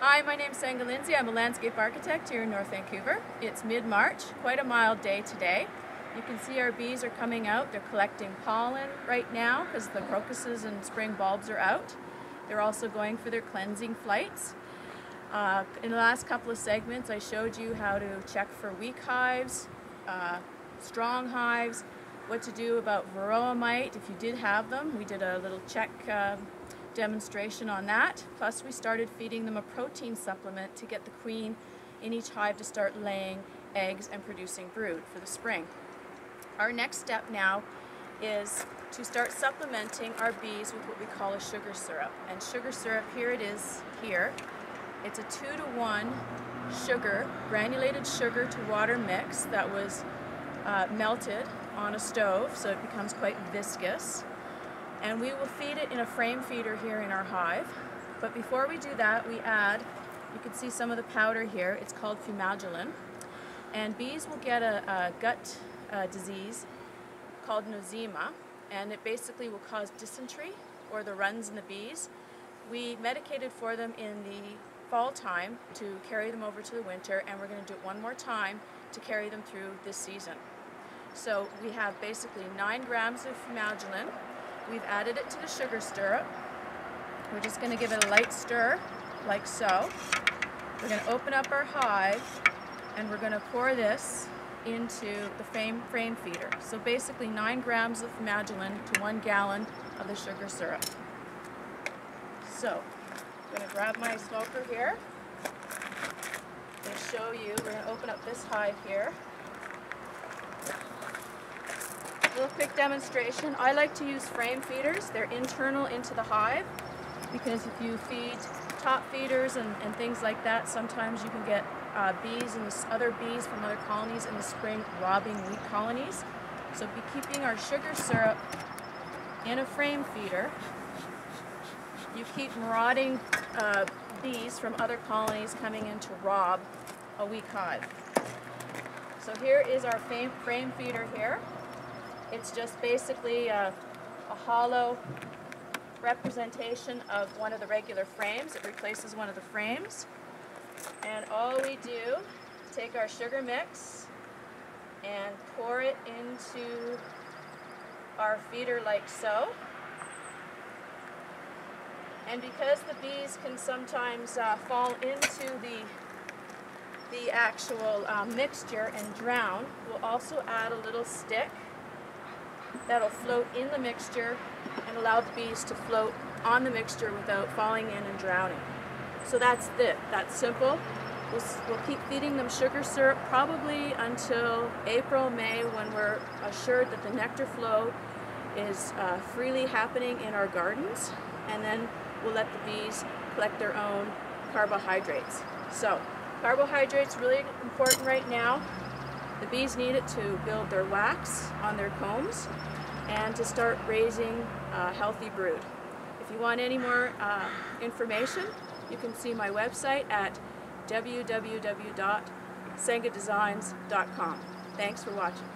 Hi, my name's Senga Lindsay. I'm a landscape architect here in North Vancouver. It's mid-March, quite a mild day today. You can see our bees are coming out. They're collecting pollen right now because the crocuses and spring bulbs are out. They're also going for their cleansing flights. In the last couple of segments I showed you how to check for weak hives, strong hives, what to do about varroa mite if you did have them. We did a little check demonstration on that. Plus we started feeding them a protein supplement to get the queen in each hive to start laying eggs and producing brood for the spring. Our next step now is to start supplementing our bees with what we call a sugar syrup. And sugar syrup, here it is here. It's a 2-to-1 sugar, granulated sugar to water mix that was melted on a stove, so it becomes quite viscous. And we will feed it in a frame feeder here in our hive. But before we do that, we add, you can see some of the powder here, it's called fumagillin. And bees will get a gut disease called nosema, and it basically will cause dysentery, or the runs in the bees. We medicated for them in the fall time to carry them over to the winter, and we're going to do it one more time to carry them through this season. So we have basically 9 grams of fumagillin. We've added it to the sugar syrup. We're just going to give it a light stir, like so. We're going to open up our hive, and we're going to pour this into the frame feeder. So basically 9 grams of fumagillin to 1 gallon of the sugar syrup. So I'm going to grab my smoker here and show you. We're going to open up this hive here. A little quick demonstration. I like to use frame feeders. They're internal into the hive, because if you feed top feeders and things like that, sometimes you can get bees and other bees from other colonies in the spring robbing weak colonies. So beekeeping our sugar syrup in a frame feeder, you keep marauding bees from other colonies coming in to rob a weak hive. So here is our frame feeder here. It's just basically a hollow representation of one of the regular frames. It replaces one of the frames. And all we do, take our sugar mix and pour it into our feeder like so. And because the bees can sometimes fall into the actual mixture and drown, we'll also add a little stick that'll float in the mixture and allow the bees to float on the mixture without falling in and drowning. So that's it. That's simple. We'll keep feeding them sugar syrup probably until April, May, when we're assured that the nectar flow is freely happening in our gardens, and then we'll let the bees collect their own carbohydrates. So carbohydrates really important right now. The bees need it to build their wax on their combs and to start raising healthy brood. If you want any more information, you can see my website at www.sengadesigns.com. Thanks for watching.